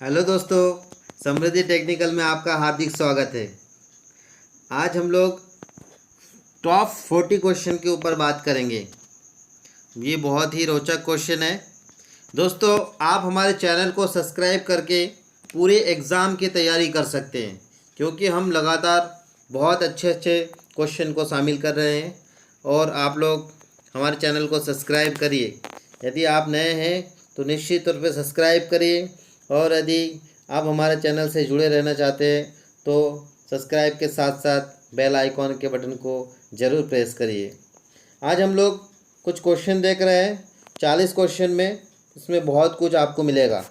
Hello दोस्तों, समृद्धि technical में आपका हार्दिक स्वागत है। आज हम लोग टॉप 40 क्वेश्चन के ऊपर बात करेंगे। ये बहुत ही रोचक क्वेश्चन है। दोस्तों, आप हमारे चैनल को सब्सक्राइब करके पूरे एग्ज़ाम की तैयारी कर सकते हैं, क्योंकि हम लगातार बहुत अच्छे अच्छे क्वेश्चन को शामिल कर रहे हैं। और आप लोग हमारे चैनल को सब्सक्राइब करिए। यदि आप नए हैं तो निश्चित तौर पे सब्सक्राइब करिए, और यदि आप हमारे चैनल से जुड़े रहना चाहते हैं तो सब्सक्राइब के साथ साथ बेल आइकॉन के बटन को ज़रूर प्रेस करिए। आज हम लोग कुछ क्वेश्चन देख रहे हैं, 40 क्वेश्चन में इसमें बहुत कुछ आपको मिलेगा।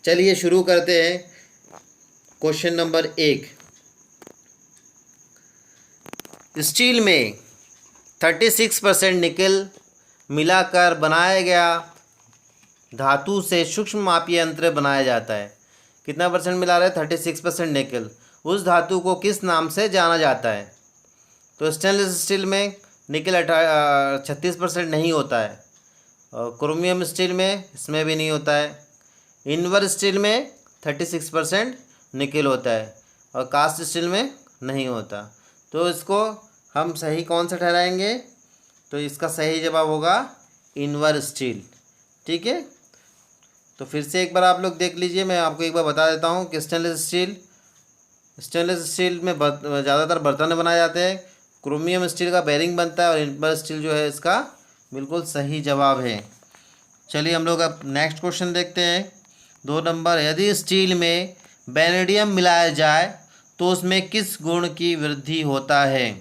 चलिए शुरू करते हैं। क्वेश्चन नंबर 1, स्टील में 36% निकल मिलाकर बनाया गया धातु से सूक्ष्म मापी यंत्र बनाया जाता है। कितना परसेंट मिला रहा है? 36% निकल। उस धातु को किस नाम से जाना जाता है? तो स्टेनलेस स्टील में निकल 36% नहीं होता है, और क्रोमियम स्टील में इसमें भी नहीं होता है। इनवर स्टील में 36% निकल होता है, और कास्ट स्टील में नहीं होता। तो इसको हम सही कौन सा ठहराएंगे? तो इसका सही जवाब होगा इनवर स्टील। ठीक है, तो फिर से एक बार आप लोग देख लीजिए। मैं आपको एक बार बता देता हूँ कि स्टेनलेस स्टील में ज़्यादातर बर्तन बनाए जाते हैं। क्रोमियम स्टील का बेरिंग बनता है, और इनवर स्टील जो है इसका बिल्कुल सही जवाब है। चलिए हम लोग अब नेक्स्ट क्वेश्चन देखते हैं। 2 नंबर, यदि स्टील में वेनेडियम मिलाया जाए तो उसमें किस गुण की वृद्धि होता है?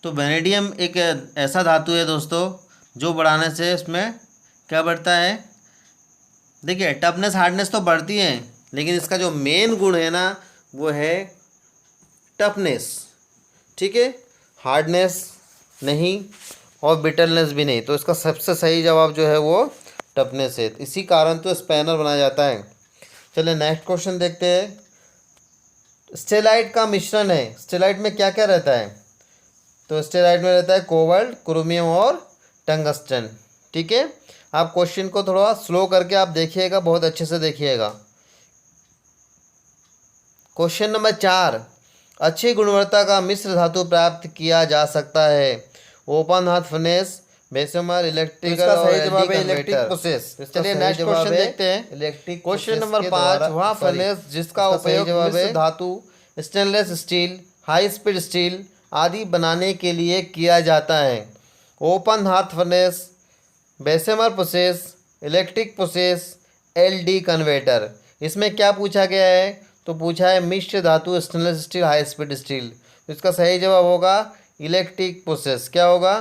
तो वेनेडियम एक ऐसा धातु है दोस्तों, जो बढ़ाने से इसमें क्या बढ़ता है? देखिए, टफनेस हार्डनेस तो बढ़ती है, लेकिन इसका जो मेन गुण है ना, वो है टफनेस। ठीक है, हार्डनेस नहीं और बिटरनेस भी नहीं। तो इसका सबसे सही जवाब जो है वो टफनेस है। इसी कारण तो स्पैनर बनाया जाता है। चलिए नेक्स्ट क्वेश्चन देखते हैं। स्टेलाइट का मिश्रण है। स्टेलाइट में क्या क्या रहता है? तो स्टेलाइट में रहता है कोबाल्ट, क्रोमियम और टंगस्टन। ठीक है, आप क्वेश्चन को थोड़ा स्लो करके आप देखिएगा, बहुत अच्छे से देखिएगा। क्वेश्चन नंबर 4, अच्छी गुणवत्ता का मिश्र धातु प्राप्त किया जा सकता है। ओपन हाथ फर्नेस, बेसमर, इलेक्ट्रिकल और इलेक्ट्रिक प्रोसेस। चलिए नेक्स्ट क्वेश्चन देखते हैं। इलेक्ट्रिक क्वेश्चन नंबर 5, वह फर्नेस जिसका उपयोग मिश्र धातु, stainless steel, high speed steel आदि बनाने के लिए किया जाता है। Open hearth furnace, Bessemer process, electric process, LD converter. इसमें क्या पूछा गया है? तो पूछा है मिश्र धातु, stainless steel, high speed steel. तो इसका सही जवाब होगा इलेक्ट्रिक प्रोसेस। क्या होगा?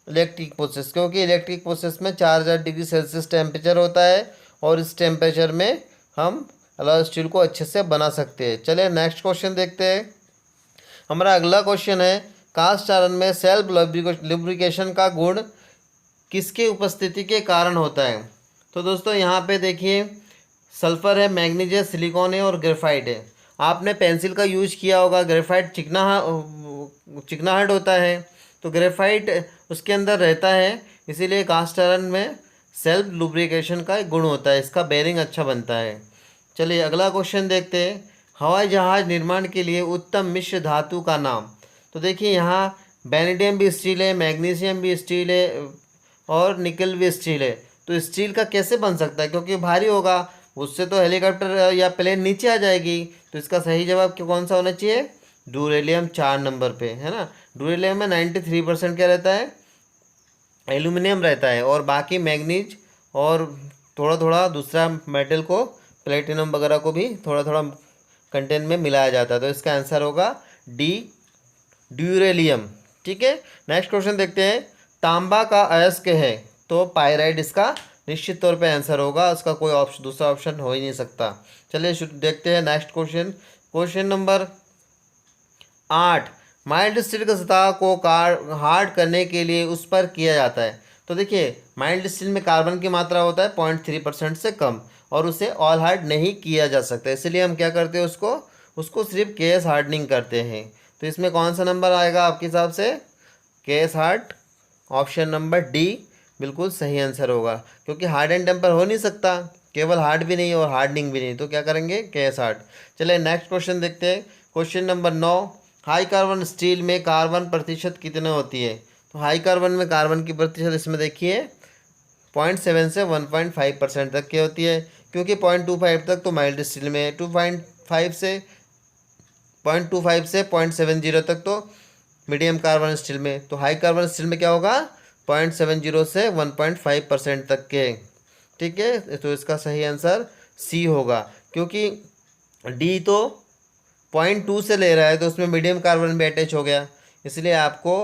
इलेक्ट्रिक प्रोसेस, क्योंकि इलेक्ट्रिक प्रोसेस में 4000 डिग्री सेल्सियस टेम्परेचर होता है, और इस टेम्परेचर में हम अलॉय स्टील को अच्छे से बना सकते हैं। चलिए नेक्स्ट क्वेश्चन देखते हैं। हमारा अगला क्वेश्चन है, कास्ट आयरन में सेल्फ लुब्रिकेशन का गुण किसके उपस्थिति के कारण होता है? तो दोस्तों यहाँ पे देखिए, सल्फर है, मैग्नीशियम, सिलिकॉन है और ग्रेफाइट है। आपने पेंसिल का यूज किया होगा। ग्रेफाइट चिकनाहट होता है, तो ग्रेफाइट उसके अंदर रहता है, इसीलिए कास्ट आयरन में सेल्फ लुब्रिकेशन का एक गुण होता है। इसका बेरिंग अच्छा बनता है। चलिए अगला क्वेश्चन देखते हैं। हवाई जहाज निर्माण के लिए उत्तम मिश्र धातु का नाम। तो देखिए यहाँ वेनेडियम भी स्टील है, मैग्नीशियम भी स्टील है, और निकल भी स्टील है। तो स्टील का कैसे बन सकता है? क्योंकि भारी होगा, उससे तो हेलीकॉप्टर या प्लेन नीचे आ जाएगी। तो इसका सही जवाब कौन सा होना चाहिए? ड्यूरेलियम 4 नंबर पे है ना। ड्यूरेलियम में 93% क्या रहता है? एल्यूमिनियम रहता है, और बाकी मैग्नीज और थोड़ा थोड़ा दूसरा मेटल को, प्लेटिनम वगैरह को भी थोड़ा थोड़ा कंटेंट में मिलाया जाता है। तो इसका आंसर होगा डी, ड्यूरेलियम। ठीक है, नेक्स्ट क्वेश्चन देखते हैं। तांबा का अयस्क है, तो पायराइड इसका निश्चित तौर पे आंसर होगा। इसका कोई ऑप्शन, दूसरा ऑप्शन हो ही नहीं सकता। चलिए देखते हैं next question. Question number 8, mild steel की सतह को हार्ड करने के लिए उस पर किया जाता है। तो देखिए, माइल्ड स्टील में कार्बन की मात्रा होता है 0.3% से कम, और उसे ऑल हार्ड नहीं किया जा सकता। इसलिए हम क्या करते हैं? उसको सिर्फ केस हार्डनिंग करते हैं। तो इसमें कौन सा नंबर आएगा आपके हिसाब से? Case hard, option number D बिल्कुल सही आंसर होगा, क्योंकि हार्ड एंड टेम्पर हो नहीं सकता। केवल हार्ड भी नहीं और हार्डनिंग भी नहीं, तो क्या करेंगे केस हार्ड। चलिए नेक्स्ट क्वेश्चन देखते हैं। Question number 9, high carbon steel में कार्बन प्रतिशत कितने होती है। तो हाई कार्बन में कार्बन की प्रतिशत इसमें देखिए 0.7 से 1.5% तक की होती है, क्योंकि 0.25 तक तो माइल्ड स्टील में है, 2.5 से 0.25 से 0.70 तक तो मीडियम कार्बन स्टील में। तो हाई कार्बन स्टील में क्या होगा 0.70 से 1.5% तक के। ठीक है, तो इसका सही आंसर सी होगा, क्योंकि डी तो 0.2 से ले रहा है तो उसमें मीडियम कार्बन भी अटैच हो गया, इसलिए आपको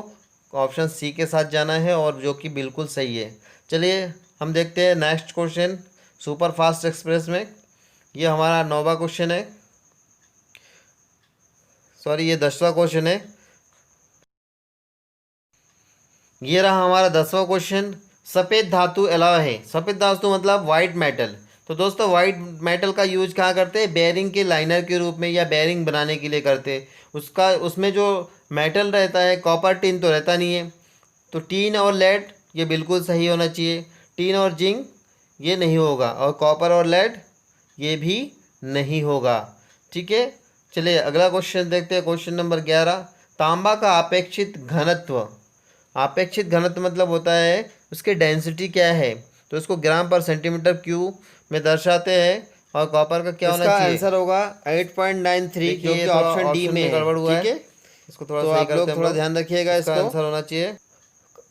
ऑप्शन सी के साथ जाना है, और जो कि बिल्कुल सही है। चलिए हम देखते हैं next question super fast express में। ये हमारा 9वां क्वेश्चन है, सॉरी ये 10वां क्वेश्चन है। ये रहा हमारा 10वां क्वेश्चन। सफ़ेद धातु एलॉय है, सफ़ेद धातु मतलब वाइट मेटल। तो दोस्तों वाइट मेटल का यूज कहाँ करते हैं, बेरिंग के लाइनर के रूप में या बेरिंग बनाने के लिए करते हैं। उसका उसमें जो मेटल रहता है, कॉपर टिन तो रहता नहीं है, तो टीन और लेड ये बिल्कुल सही होना चाहिए। टीन और जिंक ये नहीं होगा, और कॉपर और लेड ये भी नहीं होगा। ठीक है, चलिए अगला क्वेश्चन देखते हैं। क्वेश्चन नंबर 11, तांबा का अपेक्षित घनत्व। अपेक्षित घनत्व मतलब होता है उसकी डेंसिटी क्या है, तो इसको ग्राम पर सेंटीमीटर क्यूब में दर्शाते हैं। और कॉपर का क्या होना चाहिए, आंसर होगा 8.93, जो कि ऑप्शन डी में गड़बड़ हुआ है। इसको थोड़ा तो आप लोग थोड़ा ध्यान रखिएगा, इसका आंसर होना चाहिए।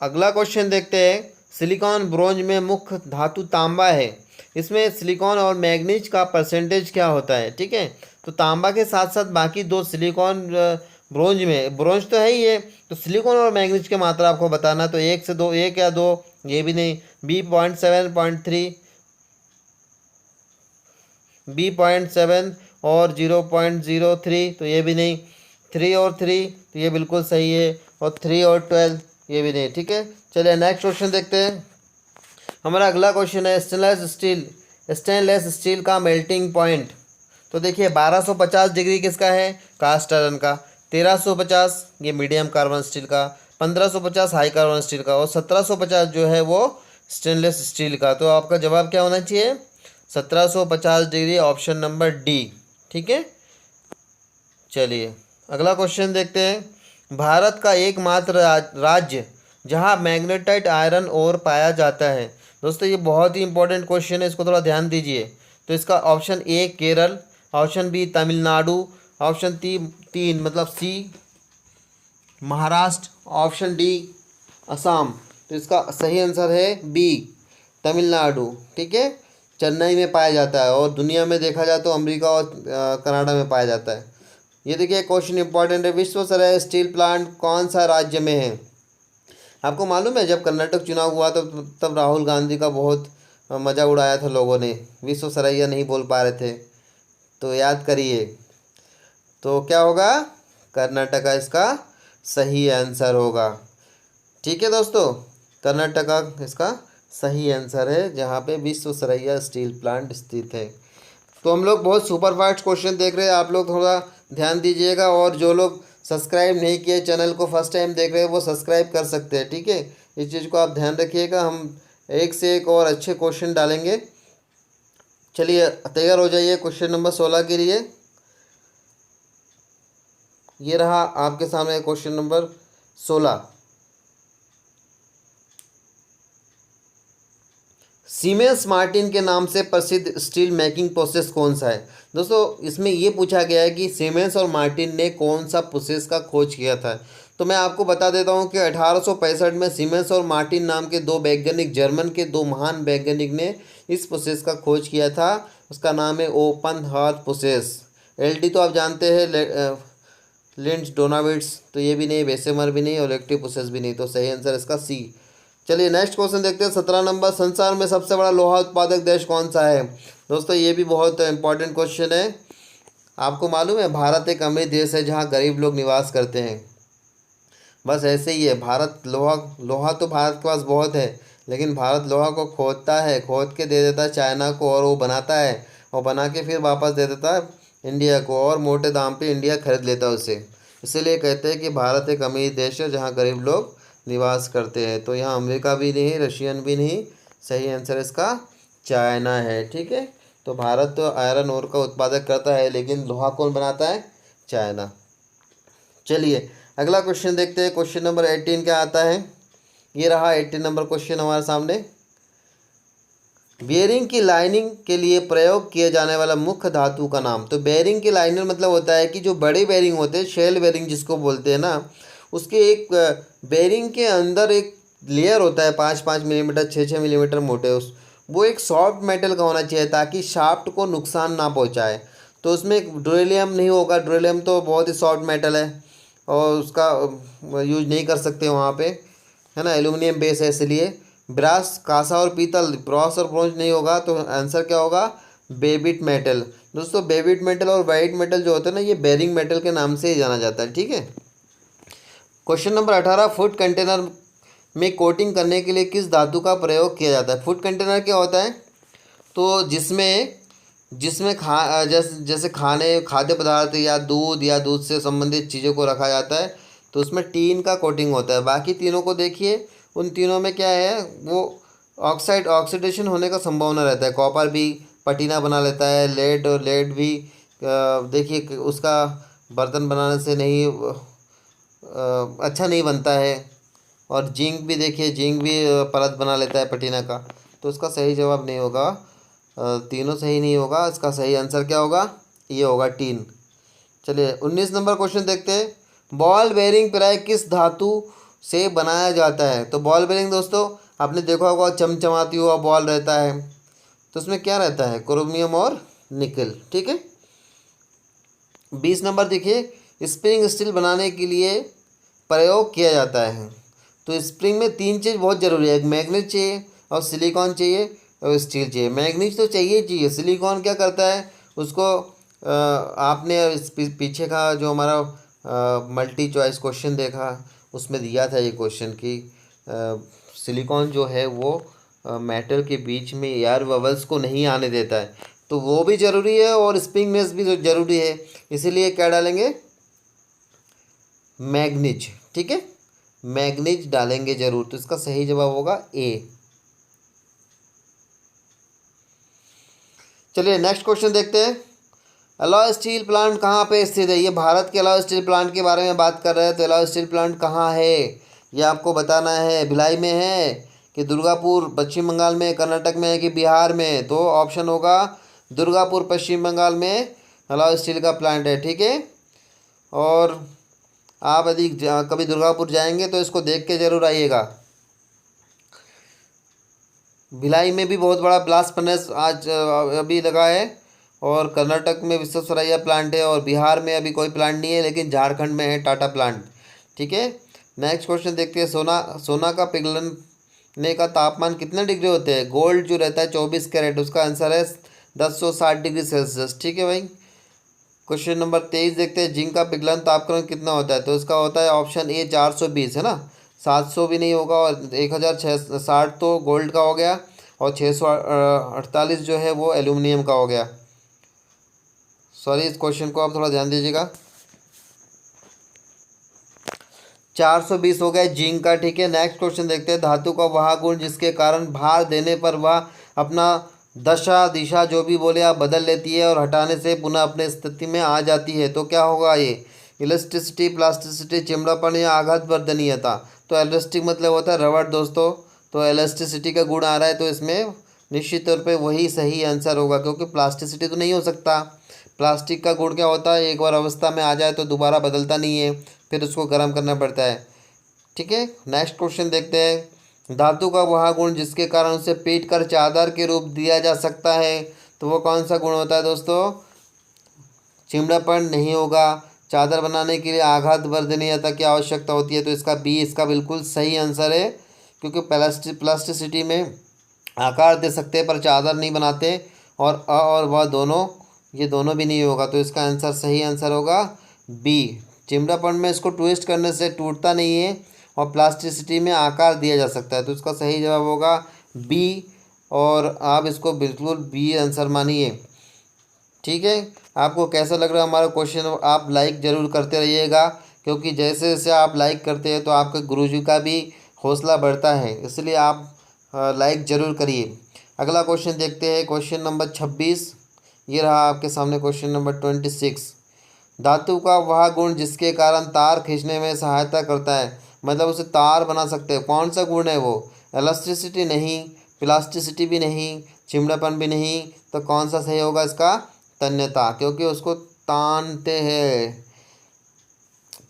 अगला क्वेश्चन देखते हैं। सिलिकॉन ब्रोंज में मुख्य धातु तांबा है, इसमें सिलिकॉन और मैग्नीज का परसेंटेज क्या होता है। ठीक है, तो तांबा के साथ साथ बाकी दो सिलिकॉन ब्रोंज में, ब्रोंज तो है ही है, तो सिलिकॉन और मैग्नीज की मात्रा आपको बताना, तो 1 से 2, 1 या 2 ये भी नहीं, बी 0.7, 0.3, बी 0.7 और 0.03 तो ये भी नहीं, 3 और 3 तो ये बिल्कुल सही है, और 3 और 12 ये भी नहीं। ठीक है, चलिए नेक्स्ट क्वेश्चन देखते हैं। हमारा अगला क्वेश्चन है स्टेनलेस स्टील का मेल्टिंग पॉइंट। तो देखिए 1250 डिग्री किसका है, कास्ट आयरन का, 1350 ये मीडियम कार्बन स्टील का, 1550 हाई कार्बन स्टील का, और 1750 जो है वो स्टेनलेस स्टील का। तो आपका जवाब क्या होना चाहिए, 1750 डिग्री, ऑप्शन नंबर डी। ठीक है, चलिए अगला क्वेश्चन देखते हैं। भारत का एकमात्र राज्य जहां मैग्नेटाइट आयरन ओर पाया जाता है। दोस्तों ये बहुत ही इंपॉर्टेंट क्वेश्चन है, इसको थोड़ा ध्यान दीजिए। तो इसका option A Kerala, option B Tamil Nadu, option तीन मतलब C Maharashtra, option D Assam. तो इसका सही आंसर है बी तमिलनाडु। ठीक है, चेन्नई में पाया जाता है, और दुनिया में देखा जाए तो अमेरिका और कनाडा में पाया जाता है। ये देखिए क्वेश्चन इंपॉर्टेंट है, विश्व स्तरीय स्टील प्लांट कौन सा राज्य में है। आपको मालूम है जब कर्नाटक चुनाव हुआ तब राहुल गांधी का बहुत मज़ा उड़ाया था लोगों ने, विश्व स्तरीय नहीं बोल पा रहे थे, तो याद करिए। तो क्या होगा, कर्नाटका इसका सही आंसर होगा। ठीक है दोस्तों, कर्नाटका इसका सही आंसर है, जहाँ पे विश्व स्तरीय स्टील प्लांट स्थित है। तो हम लोग बहुत सुपर फास्ट क्वेश्चन देख रहे हैं, आप लोग थोड़ा ध्यान दीजिएगा, और जो लोग सब्सक्राइब नहीं किए चैनल को फर्स्ट टाइम देख रहे हैं वो सब्सक्राइब कर सकते हैं। ठीक है, इस चीज़ को आप ध्यान रखिएगा, हम एक से एक और अच्छे क्वेश्चन डालेंगे। चलिए तैयार हो जाइए क्वेश्चन नंबर 16 के लिए। ये रहा आपके सामने क्वेश्चन नंबर 16। सीमेंस मार्टिन के नाम से प्रसिद्ध स्टील मेकिंग प्रोसेस कौन सा है। दोस्तों इसमें ये पूछा गया है कि सीमेंस और मार्टिन ने कौन सा प्रोसेस का खोज किया था। तो मैं आपको बता देता हूँ कि 1865 में सीमेंस और मार्टिन नाम के दो वैज्ञानिक, जर्मन के दो महान वैज्ञानिक ने इस प्रोसेस का खोज किया था। उसका नाम है ओपन हार्ट प्रोसेस। LD तो आप जानते हैं, लिंच डोनाविट्स, तो ये भी नहीं, वेसेमर भी नहीं, और इलेक्ट्रिक प्रोसेस भी नहीं, तो सही आंसर इसका सी। चलिए नेक्स्ट क्वेश्चन देखते हैं 17 नंबर। संसार में सबसे बड़ा लोहा उत्पादक देश कौन सा है। दोस्तों ये भी बहुत इंपॉर्टेंट क्वेश्चन है। आपको मालूम है भारत एक अमीर देश है जहाँ गरीब लोग निवास करते हैं। बस ऐसे ही है, भारत लोहा तो भारत के पास बहुत है, लेकिन भारत लोहा को खोदता है, खोद के दे देता है चाइना को, और वो बनाता है, और बना के फिर वापस दे देता है इंडिया को, और मोटे दाम पे इंडिया खरीद लेता है उसे। इसीलिए कहते हैं कि भारत एक अमीर देश है जहाँ गरीब लोग निवास करते हैं। तो यहाँ अमेरिका भी नहीं, रशियन भी नहीं, सही आंसर इसका चाइना है। ठीक है, तो भारत तो आयरन ओर का उत्पादक करता है, लेकिन लोहा कौन बनाता है? चाइना। चलिए अगला क्वेश्चन देखते हैं। क्वेश्चन नंबर 18 क्या आता है? ये रहा 18 नंबर क्वेश्चन हमारे सामने। बेयरिंग की लाइनिंग के लिए प्रयोग किए जाने वाला मुख्य धातु का नाम। तो बेयरिंग की लाइनर मतलब होता है कि जो बड़े बेयरिंग होते हैं, शेल बेयरिंग जिसको बोलते हैं ना, उसके एक बेयरिंग के अंदर एक लेयर होता है 5-5 मिलीमीटर 6-6 मिलीमीटर मोटे, उस वो एक सॉफ्ट मेटल का होना चाहिए ताकि शाफ्ट को नुकसान ना पहुंचाए। तो उसमें ड्यूरेलियम नहीं होगा, ड्यूरेलियम तो बहुत ही सॉफ्ट मेटल है और उसका यूज नहीं कर सकते वहाँ पे, है ना, एल्यूमिनियम बेस है इसलिए। ब्रास, कांसा और पीतल, ब्रॉस और ब्रोंज नहीं होगा, तो आंसर क्या होगा? Babbitt metal. दोस्तों बेबिट मेटल और वाइट मेटल जो होता है ना, ये बेरिंग मेटल के नाम से ही जाना जाता है। ठीक है। क्वेश्चन नंबर 18, फूड कंटेनर में कोटिंग करने के लिए किस धातु का प्रयोग किया जाता है? फूड कंटेनर क्या होता है? तो जिसमें जिसमें जैसे खाद्य पदार्थ या दूध से संबंधित चीज़ों को रखा जाता है, तो उसमें टीन का कोटिंग होता है। बाकी तीनों को देखिए, उन तीनों में क्या है, वो ऑक्सीडेशन होने का संभावना रहता है। कॉपर भी पटीना बना लेता है, लेड भी देखिए उसका बर्तन बनाने से नहीं अच्छा नहीं बनता है। और जिंक भी देखिए, जिंक भी परत बना लेता है पटीना का। तो उसका सही जवाब नहीं होगा, तीनों सही नहीं होगा। इसका सही आंसर क्या होगा? ये होगा टीन। चलिए 19 नंबर क्वेश्चन देखते हैं। बॉल बेयरिंग प्राय किस धातु से बनाया जाता है? तो बॉल बेयरिंग दोस्तों आपने देखा होगा, चमचमाती हुआ बॉल रहता है, तो उसमें क्या रहता है? क्रोमियम और निकल। ठीक है। 20 नंबर देखिए, स्प्रिंग स्टील बनाने के लिए प्रयोग किया जाता है। तो स्प्रिंग में 3 चीज़ बहुत ज़रूरी है, एक मैग्नेट चाहिए और सिलिकॉन चाहिए और स्टील चाहिए। मैग्नीज तो चाहिए। सिलिकॉन क्या करता है, उसको आपने पीछे का जो हमारा मल्टी चॉइस क्वेश्चन देखा, उसमें दिया था ये क्वेश्चन कि सिलिकॉन जो है वो मेटल के बीच में एयर बबल्स को नहीं आने देता है, तो वो भी ज़रूरी है और स्प्रिंगनेस भी ज़रूरी है। इसीलिए क्या डालेंगे? मैग्नीज। ठीक है, मैग्नीज डालेंगे जरूर। तो इसका सही जवाब होगा ए। चलिए नेक्स्ट क्वेश्चन देखते हैं। अलॉय स्टील प्लांट कहाँ पे स्थित है? ये भारत के अलॉय स्टील प्लांट के बारे में बात कर रहे हैं। तो अलॉय स्टील प्लांट कहाँ है ये आपको बताना है। भिलाई में है कि दुर्गापुर पश्चिम बंगाल में, कर्नाटक में है कि बिहार में? तो ऑप्शन होगा दुर्गापुर पश्चिम बंगाल में अलॉय स्टील का प्लांट है। ठीक है। और आप यदि कभी दुर्गापुर जाएंगे तो इसको देख के ज़रूर आइएगा। भिलाई में भी बहुत बड़ा ब्लास्ट फर्नेस आज अभी लगा है, और कर्नाटक में विश्वेश्वरैया प्लांट है, और बिहार में अभी कोई प्लांट नहीं है, लेकिन झारखंड में है टाटा प्लांट। ठीक है। नेक्स्ट क्वेश्चन देखते हैं। सोना का पिघलने का तापमान कितने डिग्री होते हैं? गोल्ड जो रहता है 24 कैरेट, उसका आंसर है 1060 डिग्री सेल्सियस। ठीक है भाई। क्वेश्चन नंबर 23 देखते हैं। जिंक का पिघलन तापक्रम कितना होता है? तो इसका होता है ऑप्शन ए 420, है ना, 700 भी नहीं होगा, और 1060 तो गोल्ड का हो गया, और 648 जो है वो एल्यूमिनियम का हो गया। सॉरी, इस क्वेश्चन को आप थोड़ा ध्यान दीजिएगा। 420 हो गया जिंक का। ठीक है। नेक्स्ट क्वेश्चन देखते हैं। धातु का वह गुण जिसके कारण भार देने पर वह अपना दशा दिशा जो भी बोले आप बदल लेती है और हटाने से पुनः अपने स्थिति में आ जाती है, तो क्या होगा ये? इलास्टिसिटी, प्लास्टिसिटी, चिमड़ापन या आघात वर्धनीयता। तो इलास्टिक मतलब होता है रबड़ दोस्तों, तो इलास्टिसिटी का गुण आ रहा है, तो इसमें निश्चित तौर पे वही सही आंसर होगा, क्योंकि प्लास्टिसिटी तो नहीं हो सकता। प्लास्टिक का गुण क्या होता है? एक बार अवस्था में आ जाए तो दोबारा बदलता नहीं है, फिर उसको गर्म करना पड़ता है। ठीक है। नेक्स्ट क्वेश्चन देखते हैं। धातु का वह गुण जिसके कारण उसे पीट कर चादर के रूप दिया जा सकता है, तो वो कौन सा गुण होता है दोस्तों? चिमड़ापन नहीं होगा। चादर बनाने के लिए आघात वर्धनीयता की आवश्यकता होती है, तो इसका बी इसका बिल्कुल सही आंसर है, क्योंकि प्लास्टिसिटी में आकार दे सकते हैं पर चादर नहीं बनाते, और अ और वह दोनों, ये दोनों भी नहीं होगा, तो इसका आंसर सही आंसर होगा बी। चिमड़ापन में इसको ट्विस्ट करने से टूटता नहीं है, और प्लास्टिसिटी में आकार दिया जा सकता है, तो इसका सही जवाब होगा बी, और आप इसको बिल्कुल बी आंसर मानिए। ठीक है। आपको कैसा लग रहा है हमारा क्वेश्चन? आप लाइक ज़रूर करते रहिएगा, क्योंकि जैसे जैसे आप लाइक करते हैं तो आपके गुरुजी का भी हौसला बढ़ता है, इसलिए आप लाइक ज़रूर करिए। अगला क्वेश्चन देखते हैं, क्वेश्चन नंबर 26। ये रहा आपके सामने क्वेश्चन नंबर 26। धातु का वह गुण जिसके कारण तार खींचने में सहायता करता है, मतलब उसे तार बना सकते हैं, कौन सा गुण है वो? इलास्टिसिटी नहीं, प्लास्टिसिटी भी नहीं, चिमड़ापन भी नहीं, तो कौन सा सही होगा इसका? तन्यता, क्योंकि उसको तानते हैं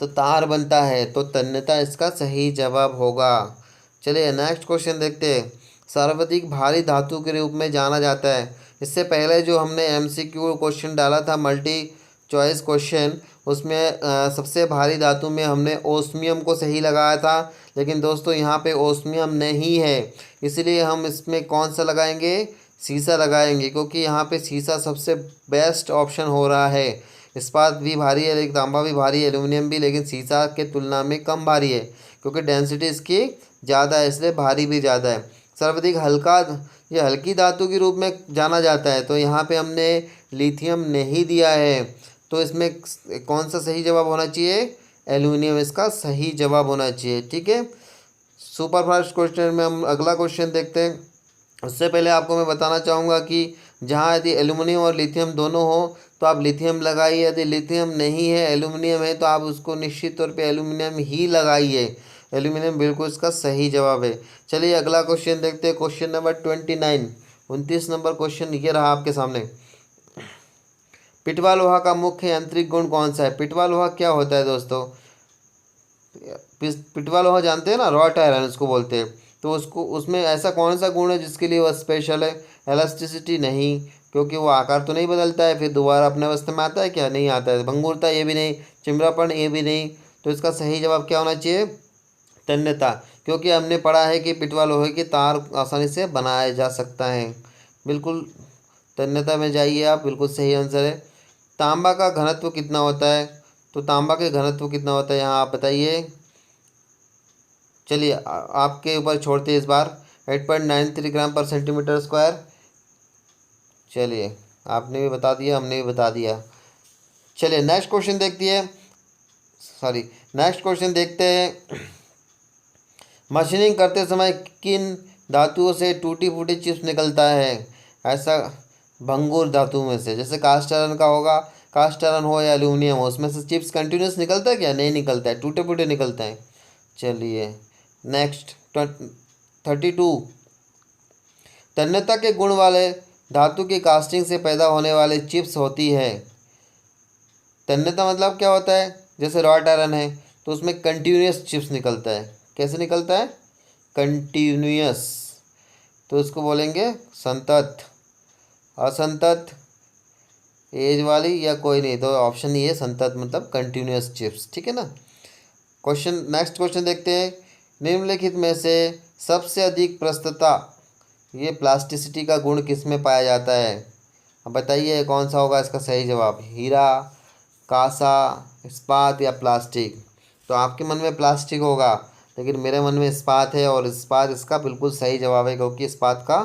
तो तार बनता है, तो तन्यता इसका सही जवाब होगा। चलिए नेक्स्ट क्वेश्चन देखते हैं। सर्वाधिक भारी धातु के रूप में जाना जाता है। इससे पहले जो हमने एमसीक्यू क्वेश्चन डाला था, मल्टी चॉइस क्वेश्चन, उसमें सबसे भारी धातु में हमने ओस्मियम को सही लगाया था, लेकिन दोस्तों यहाँ पे ओस्मियम नहीं है, इसलिए हम इसमें कौन सा लगाएंगे? सीसा लगाएंगे, क्योंकि यहाँ पे सीसा सबसे बेस्ट ऑप्शन हो रहा है। इस्पात भी भारी है, लेकिन तांबा भी भारी है, एल्यूमिनियम भी, लेकिन सीसा के तुलना में कम भारी है, क्योंकि डेंसिटी इसकी ज़्यादा है, इसलिए भारी भी ज़्यादा है। सर्वाधिक हल्का, ये हल्की धातु के रूप में जाना जाता है, तो यहाँ पे हमने लिथियम नहीं दिया है, तो इसमें कौन सा सही जवाब होना चाहिए? एल्यूमिनियम इसका सही जवाब होना चाहिए। ठीक है, सुपर फास्ट क्वेश्चन में हम अगला क्वेश्चन देखते हैं। उससे पहले आपको मैं बताना चाहूँगा कि जहाँ यदि एल्यूमिनियम और लिथियम दोनों हो तो आप लिथियम लगाइए, यदि लिथियम नहीं है एल्यूमिनियम है तो आप उसको निश्चित तौर पे एल्यूमिनियम ही लगाइए। एल्यूमिनियम बिल्कुल इसका सही जवाब है। चलिए अगला क्वेश्चन देखते हैं, क्वेश्चन नंबर 29, 29 नंबर क्वेश्चन ये रहा आपके सामने। पिटवा लोहा का मुख्य यांत्रिक गुण कौन सा है? पिटवा लोहा क्या होता है दोस्तों? पिटवा लोहा जानते हैं ना, रॉट आयरन उसको बोलते हैं, तो उसको उसमें ऐसा कौन सा गुण है जिसके लिए वह स्पेशल है? इलास्टिसिटी नहीं, क्योंकि वो आकार तो नहीं बदलता है, फिर दोबारा अपने अवस्था में आता है क्या? नहीं आता है। भंगुरता ये भी नहीं, चिमरापन ये भी नहीं, तो इसका सही जवाब क्या होना चाहिए? तन्यता, क्योंकि हमने पढ़ा है कि पिटवा लोहे की तार आसानी से बनाया जा सकता है। बिल्कुल तन्यता में जाइए आप, बिल्कुल सही आंसर है। तांबा का घनत्व कितना होता है? तो तांबा के घनत्व कितना होता है यहाँ आप बताइए। चलिए आपके ऊपर छोड़ते हैं इस बार। 8.93 ग्राम पर सेंटीमीटर स्क्वायर। चलिए आपने भी बता दिया, हमने भी बता दिया। चलिए नेक्स्ट क्वेश्चन देखती है, सॉरी नेक्स्ट क्वेश्चन देखते हैं। मशीनिंग करते समय किन धातुओं से टूटी फूटी चिप्स निकलता है? ऐसा भंगुर धातु में से, जैसे कास्ट आयरन का होगा, कास्ट आयरन हो या एल्यूमिनियम हो, उसमें से चिप्स कंटिन्यूस निकलता है क्या? नहीं निकलता है, टूटे फूटे निकलते हैं। चलिए नेक्स्ट 32, तन्यता के गुण वाले धातु की कास्टिंग से पैदा होने वाले चिप्स होती है। तन्यता मतलब क्या होता है? जैसे रॉट आयरन है तो उसमें कंटिन्यूस चिप्स निकलता है। कैसे निकलता है? कंटिन्यूस, तो उसको बोलेंगे संतत। असंतत, एज वाली या कोई नहीं, तो ऑप्शन ही है संतत, मतलब कंटिन्यूस चिप्स। ठीक है ना। क्वेश्चन नेक्स्ट क्वेश्चन देखते हैं। निम्नलिखित में से सबसे अधिक प्रस्तुतता, ये प्लास्टिसिटी का गुण किस में पाया जाता है? अब बताइए कौन सा होगा इसका सही जवाब? हीरा, कांसा, इस्पात या प्लास्टिक? तो आपके मन में प्लास्टिक होगा, लेकिन मेरे मन में इस्पात है, और इस्पात इसका बिल्कुल सही जवाब है, क्योंकि इस्पात का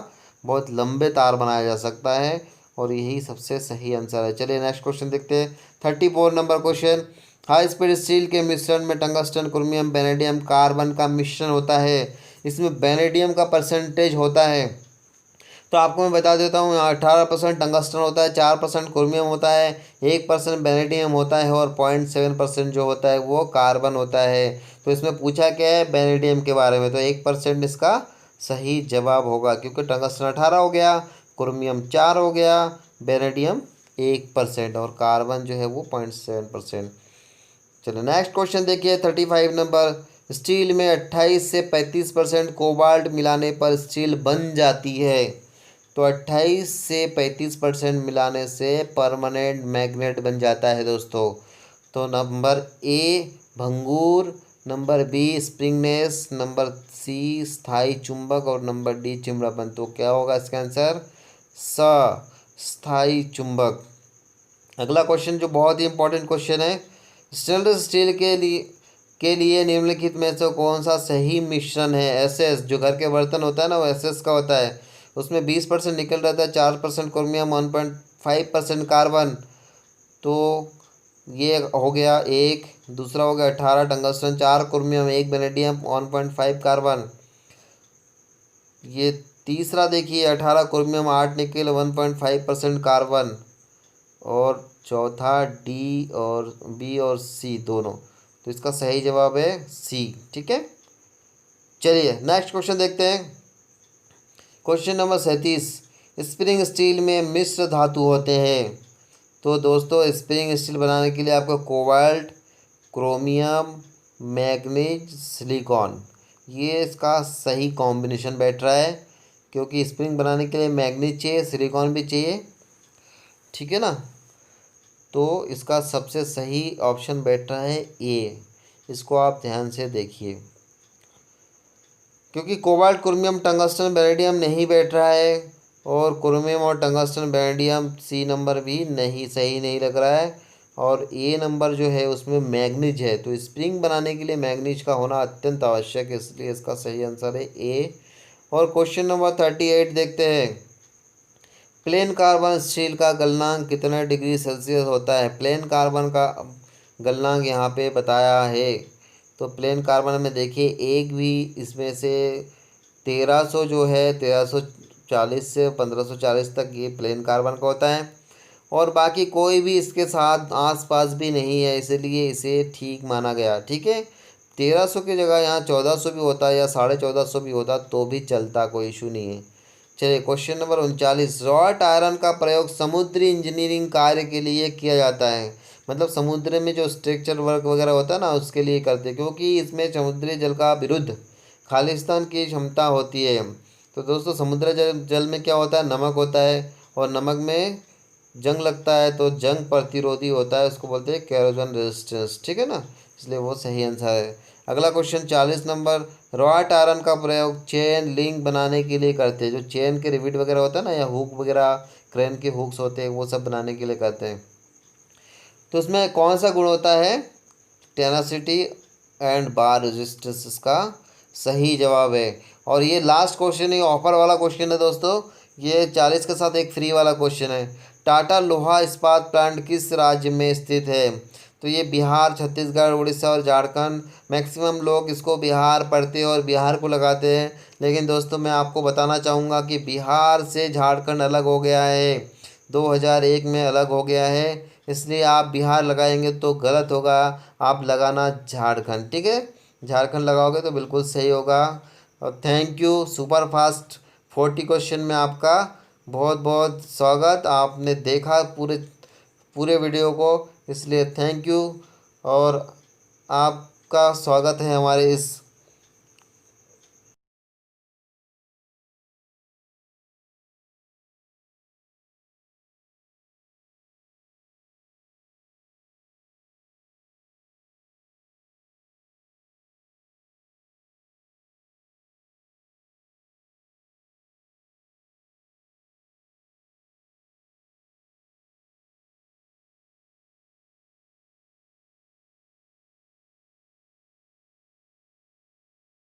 बहुत लंबे तार बनाया जा सकता है, और यही सबसे सही आंसर है। चलिए नेक्स्ट क्वेश्चन देखते हैं। 34 number question. High speed steel के मिश्रण में टंगस्टन, क्रोमियम, बेनेडियम, कार्बन का मिश्रण होता है। इसमें बेनेडियम का परसेंटेज होता है, तो आपको मैं बता देता हूँ। 18% टंगस्टन होता है, 4% क्रोमियम होता है, 1% बेनेडियम होता है, और 0.7% जो होता है वो कार्बन होता है। तो इसमें पूछा क्या है? बेनेडियम के बारे में, तो 1% इसका सही जवाब होगा, क्योंकि टंगस्टन 18 हो गया, क्रोमियम 4 हो गया, बेनेडियम 1%, और कार्बन जो है वो 0.7%। चलो नेक्स्ट क्वेश्चन देखिए 35 नंबर। स्टील में 28 से 35% कोबाल्ट मिलाने पर स्टील बन जाती है। तो 28 से 35% मिलाने से परमानेंट मैग्नेट बन जाता है दोस्तों। तो नंबर ए भंगूर, number B springness, number C स्थायी चुंबक, और नंबर डी चिमड़ापन। तो क्या होगा इसका आंसर? स स्थायी चुंबक। अगला क्वेश्चन जो बहुत ही इंपॉर्टेंट क्वेश्चन है। स्टेनलेस स्टील के लिए निम्नलिखित में से कौन सा सही मिश्रण है? एसएस, जो घर के बर्तन होता है ना, वो एसएस का होता है। उसमें 20% निकल रहता है, 4% क्रोमियम, 1.5% कार्बन। तो ये हो गया एक, दूसरा हो गया 18 टंगस्टन, 4 क्रोमियम, 1 बेनेडियम, 1.5 कार्बन। ये तीसरा देखिए 18 क्रोमियम 8 निकेल 1.5% कार्बन। और चौथा डी और बी और सी दोनों। तो इसका सही जवाब है सी। ठीक है, चलिए नेक्स्ट क्वेश्चन देखते हैं। क्वेश्चन नंबर 37, स्प्रिंग स्टील में मिश्र धातु होते हैं। तो दोस्तों स्प्रिंग स्टील बनाने के लिए आपको कोबाल्ट, क्रोमियम, मैग्नीज, सिलिकॉन, ये इसका सही कॉम्बिनेशन बैठ रहा है, क्योंकि स्प्रिंग बनाने के लिए मैग्नीज चाहिए, सिलिकॉन भी चाहिए। ठीक है ना, तो इसका सबसे सही ऑप्शन बैठ रहा है ए। इसको आप ध्यान से देखिए, क्योंकि कोबाल्ट, क्रोमियम, टंगस्टन, बेरिलियम नहीं बैठ रहा है, और क्रोमियम और टंगस्टन, बेरिलियम सी नंबर भी नहीं सही नहीं लग रहा है, और ए नंबर जो है उसमें मैग्नीज है। तो स्प्रिंग बनाने के लिए मैग्नीज का होना अत्यंत आवश्यक है, इसलिए इसका सही आंसर है ए। और क्वेश्चन नंबर 38 देखते हैं। प्लेन कार्बन स्टील का गलनांक कितना डिग्री सेल्सियस होता है? प्लेन कार्बन का गलनांक यहाँ पे बताया है। तो प्लेन कार्बन में देखिए एक भी इसमें से 1300 जो है 1340 से 1540 तक ये प्लेन कार्बन का होता है, और बाकी कोई भी इसके साथ आसपास भी नहीं है, इसलिए इसे ठीक माना गया। ठीक है, 1300 की जगह यहाँ 1400 भी होता या 1450 भी होता तो भी चलता, कोई इशू नहीं है। चलिए क्वेश्चन नंबर 39, रॉट आयरन का प्रयोग समुद्री इंजीनियरिंग कार्य के लिए किया जाता है। मतलब समुद्र में जो स्ट्रक्चर वर्क वगैरह होता है ना उसके लिए करते हैं, क्योंकि इसमें समुद्री जल का विरुद्ध खालिस्तान की क्षमता होती है। तो दोस्तों समुद्र जल में क्या होता है, नमक होता है, और नमक में जंग लगता है तो जंग प्रतिरोधी होता है, उसको बोलते हैं कैरोजन रेजिस्टेंस। ठीक है ना, इसलिए वो सही आंसर है। अगला क्वेश्चन 40 नंबर, रॉट आयरन का प्रयोग चेन लिंक बनाने के लिए करते हैं। जो चेन के रिविट वगैरह होता है ना, या हुक वगैरह क्रेन के हुक्स होते हैं, वो सब बनाने के लिए करते हैं। तो उसमें कौन सा गुण होता है? टेनासिटी एंड बार रेजिस्टेंस इसका सही जवाब है। और ये लास्ट क्वेश्चन, ये ऑफर वाला क्वेश्चन है दोस्तों, ये 40 के साथ एक फ्री वाला क्वेश्चन है। टाटा लोहा इस्पात प्लांट किस राज्य में स्थित है? तो ये बिहार, छत्तीसगढ़, उड़ीसा और झारखंड। मैक्सिमम लोग इसको बिहार पढ़ते हैं और बिहार को लगाते हैं, लेकिन दोस्तों मैं आपको बताना चाहूँगा कि बिहार से झारखंड अलग हो गया है, 2001 में अलग हो गया है, इसलिए आप बिहार लगाएंगे तो गलत होगा, आप लगाना झारखंड। ठीक है, झारखंड लगाओगे तो बिल्कुल सही होगा। और thank you, super fast 40 question में आपका बहुत बहुत स्वागत। आपने देखा पूरे पूरे वीडियो को, इसलिए थैंक यू, और आपका स्वागत है हमारे इस